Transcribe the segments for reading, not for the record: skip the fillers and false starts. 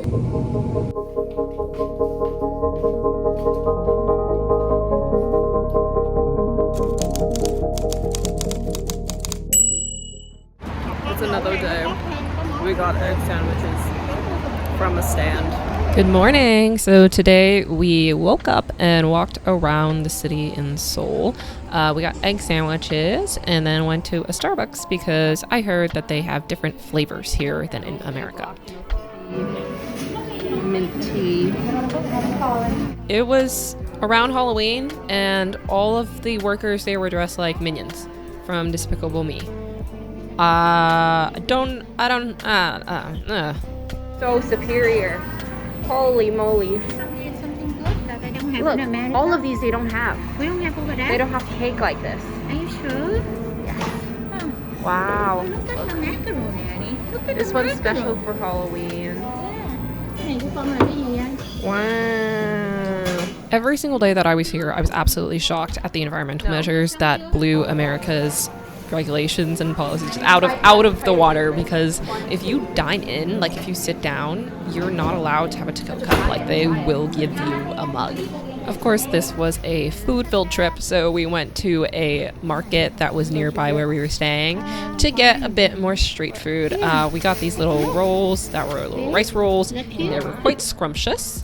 It's another day. We got egg sandwiches from a stand. Good morning. So today we woke up and walked around the city in Seoul. We got egg sandwiches and then went to a Starbucks because I heard that they have different flavors here than in America. Minty. It was around Halloween and all of the workers there were dressed like minions from Despicable Me. So superior. Holy moly. Something good that I don't have Look, in America. all of these they don't have. We don't have over there. They don't have cake like this. Are you sure? Oh, Wow. look at the macaroni, Annie. Look at This the one's macaroni. special for Halloween. Cái này của con là cái gì anh? Wow. Every single day that I was here, I was absolutely shocked at the environmental measures that blew America's regulations and policies out of the water, because if you dine in, like if you sit down, you're not allowed to have a to-go cup. Like they will give you a mug. Of course, this was a food-filled trip, so we went to a market that was nearby where we were staying to get a bit more street food. We got these little rolls that were little rice rolls, and they were quite scrumptious.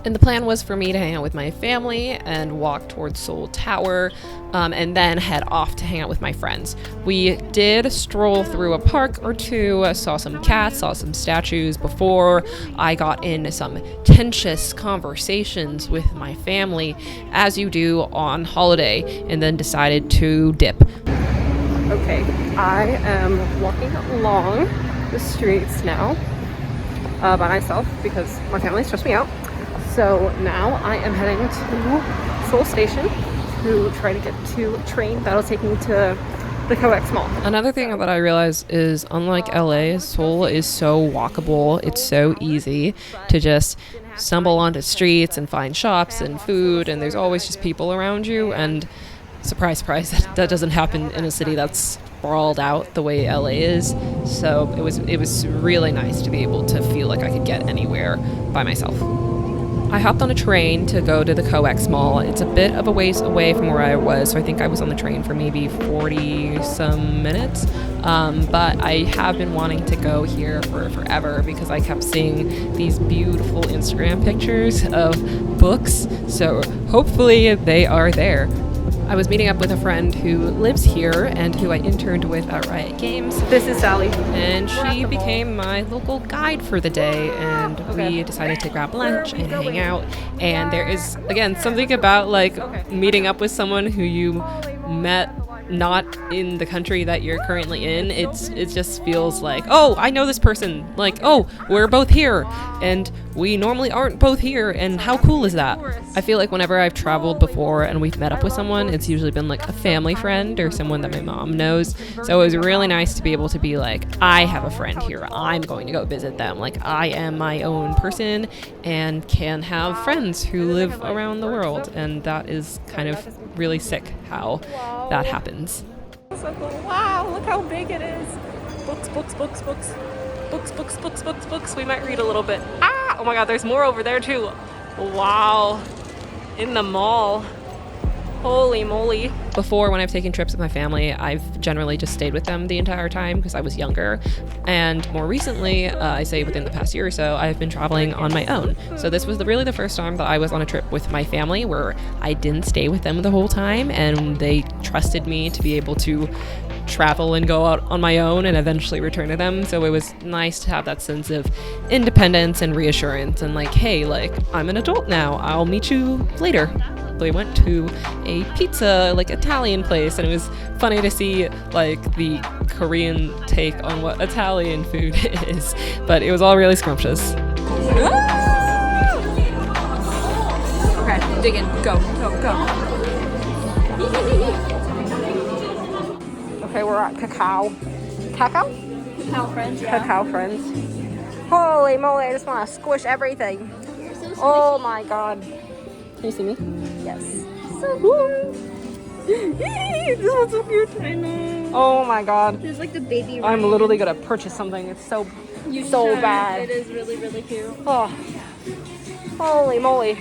And the plan was for me to hang out with my family and walk towards Seoul Tower, and then head off to hang out with my friends. We did stroll through a park or two, saw some cats, saw some statues before I got in some tense conversations with my family, as you do on holiday, and then decided to dip. Okay, I am walking along the streets now by myself because my family stressed me out. So now I am heading to Seoul Station to try to get to a train that'll take me to the COEX Mall. Another thing that I realized is, unlike LA, Seoul is so walkable. It's so easy to just stumble onto streets and find shops and food, and there's always just people around you. And surprise, surprise, that doesn't happen in a city that's sprawled out the way LA is. So it was really nice to be able to feel like I could get anywhere by myself. I hopped on a train to go to the COEX Mall. It's a bit of a ways away from where I was, so I think I was on the train for maybe 40-some minutes. But I have been wanting to go here for forever because I kept seeing these beautiful Instagram pictures of books, so hopefully they are there. I was meeting up with a friend who lives here and who I interned with at Riot Games. This is Sally. And she became my local guide for the day, and we decided to grab lunch and hang out. And there is, again, something about like meeting up with someone who you met not in the country that you're currently in. It just feels like, oh, I know this person. Like, oh, we're both here, and we normally aren't both here, and how cool is that? I feel like whenever I've traveled before and we've met up with someone, it's usually been like a family friend or someone that my mom knows. So it was really nice to be able to be like, I have a friend here, I'm going to go visit them. Like, I am my own person and can have friends who live around the world, and that is kind of really sick how that happens. So cool. Wow, look how big it is. Books, books, books, books. Books, books, books, books, books. We might read a little bit. Ah! Oh my god, there's more over there too. Wow. In the mall. Holy moly. Before, when I've taken trips with my family, I've generally just stayed with them the entire time because I was younger. And more recently, I say within the past year or so, I've been traveling on my own. So this was really the first time that I was on a trip with my family where I didn't stay with them the whole time, and they trusted me to be able to travel and go out on my own and eventually return to them. So it was nice to have that sense of independence and reassurance and like, hey, like, I'm an adult now, I'll meet you later. They went to a pizza, like, Italian place, and it was funny to see like the Korean take on what Italian food is, but it was all really scrumptious. Okay, dig in, go. Okay, we're at Cacao Friends, yeah. Cacao Friends. Holy moly, I just want to squish everything. So oh my god. Can you see me? Yes. So cool. This one's so cute. I know. Oh my god. There's like the baby. I'm literally gonna purchase something. It's so bad. It is really, really cute. Oh, holy moly.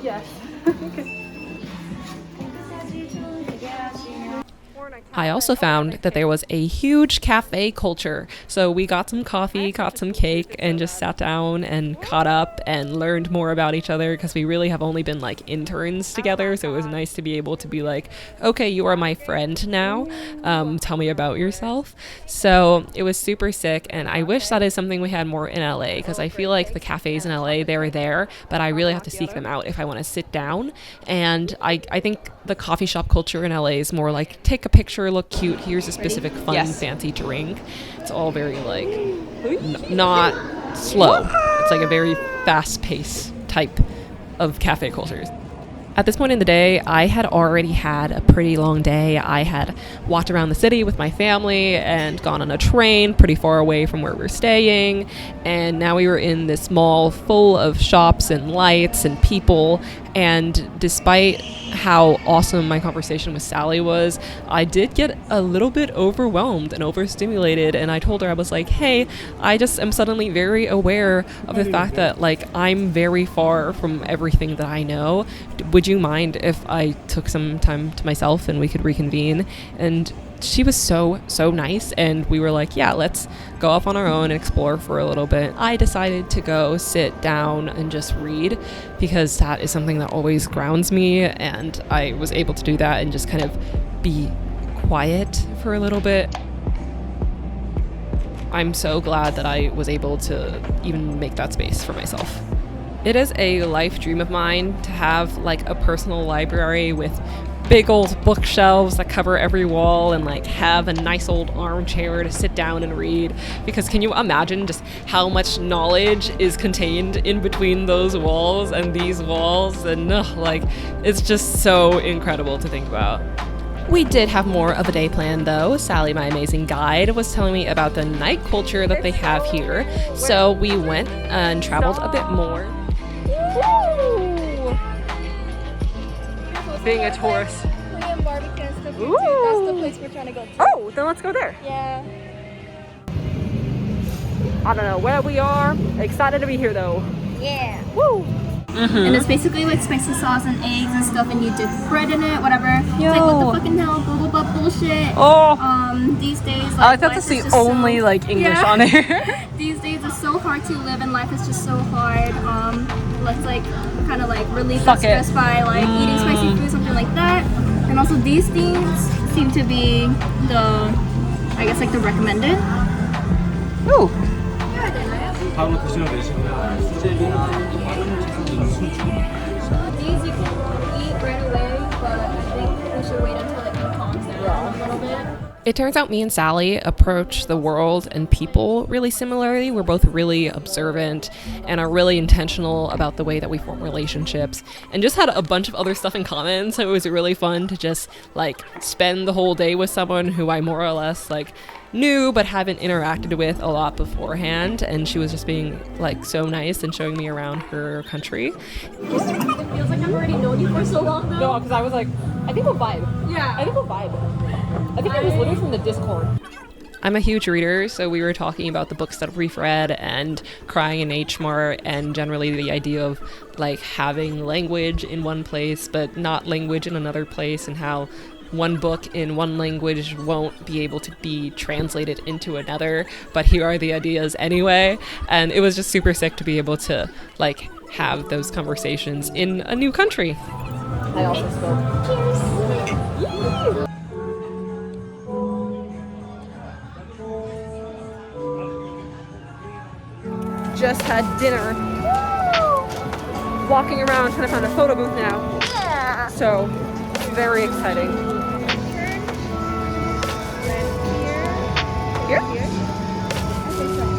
Yes. I also found that there was a huge cafe culture. So we got some coffee, got some cake, and just sat down and caught up and learned more about each other because we really have only been like interns together. So it was nice to be able to be like, okay, you are my friend now. Tell me about yourself. So it was super sick. And I wish that is something we had more in LA because I feel like the cafes in LA, they're there, but I really have to seek them out if I want to sit down. And I think the coffee shop culture in LA is more like take a picture, look cute, here's a specific fun fancy drink. It's all very like not slow. It's like a very fast paced type of cafe cultures. At this point in the day, I had already had a pretty long day. I had walked around the city with my family and gone on a train pretty far away from where we're staying. And now we were in this mall full of shops and lights and people. And despite how awesome my conversation with Sally was, I did get a little bit overwhelmed and overstimulated. And I told her, I was like, hey, I just am suddenly very aware of the fact that like I'm very far from everything that I know. Would you mind if I took some time to myself and we could reconvene? And she was so nice, and we were like, yeah, let's go off on our own and explore for a little bit. I decided to go sit down and just read because that is something that always grounds me, and I was able to do that and just kind of be quiet for a little bit. I'm so glad that I was able to even make that space for myself. It is a life dream of mine to have like a personal library with big old bookshelves that cover every wall and like have a nice old armchair to sit down and read, because can you imagine just how much knowledge is contained in between those walls and these walls? And like it's just so incredible to think about. We did have more of a day plan though. Sally, my amazing guide, was telling me about the night culture that they have here, so we went and traveled a bit more. Being a tourist. Korean barbecue and stuff. Ooh. That's the place we're trying to go to. Oh, then let's go there. Yeah. I don't know where we are. Excited to be here though. Yeah. Woo! And it's basically like spicy sauce and eggs and stuff, and you dip bread in it, whatever. It's like, what the fucking hell, blah blah blah bullshit. Oh. These days, like, I thought that's the only like English on here. These days it's so hard to live, and life is just so hard. Let's like kind of like relieve that stress by like eating spicy food, something like that. And also these things seem to be the, I guess like the recommended. Ooh. These you can eat right away, but I think we should wait until it calms down a little bit. It turns out me and Sally approach the world and people really similarly. We're both really observant and are really intentional about the way that we form relationships, and just had a bunch of other stuff in common. So it was really fun to just like spend the whole day with someone who I more or less like knew but haven't interacted with a lot beforehand, and she was just being like so nice and showing me around her country. It feels like I've already known you for so long though. No, because I was like, I think we'll vibe. Yeah. I think we'll vibe. I think it was literally from the Discord. I'm a huge reader, so we were talking about the books that we've read and crying in H Mart, and generally the idea of like having language in one place but not language in another place, and how one book in one language won't be able to be translated into another, but here are the ideas anyway. And it was just super sick to be able to like have those conversations in a new country. I also spoke. Cheers. Just had dinner. Walking around trying to find a photo booth now. Yeah. So very exciting. Here?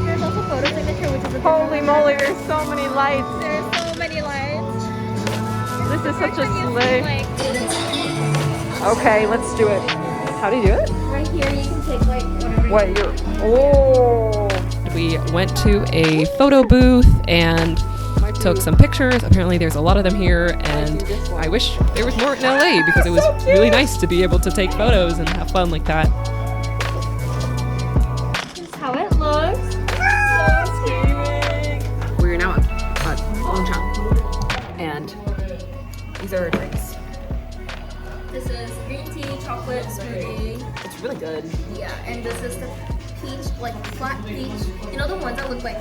There's also photo signature, which is a Holy moly, there's so many lights. There's so many lights. This is such a sleigh. Okay, let's do it. How do you do it? Right here, you can take like whatever. What you're. Oh. We went to a photo booth, and my took some pictures. Apparently there's a lot of them here, and I wish there was more in LA because it was really nice to be able to take photos and have fun like that. This is how it looks. So cute. We're now at Longchang, and these are our drinks. This is green tea, chocolate smoothie. It's really good. Yeah, and this is the peach, like flat peach. You know the ones that look like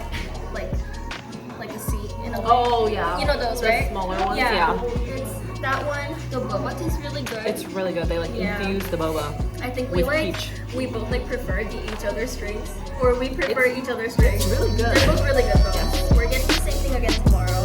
a seat in a Oh yeah. You know those, The right? smaller ones. Yeah. It's that one. The boba tastes really good. It's really good. They like infuse the boba. I think we with peach. we both like prefer each other's drinks, or we prefer each other's drinks. It's really good. They're both really good though. Yes. We're getting the same thing again tomorrow.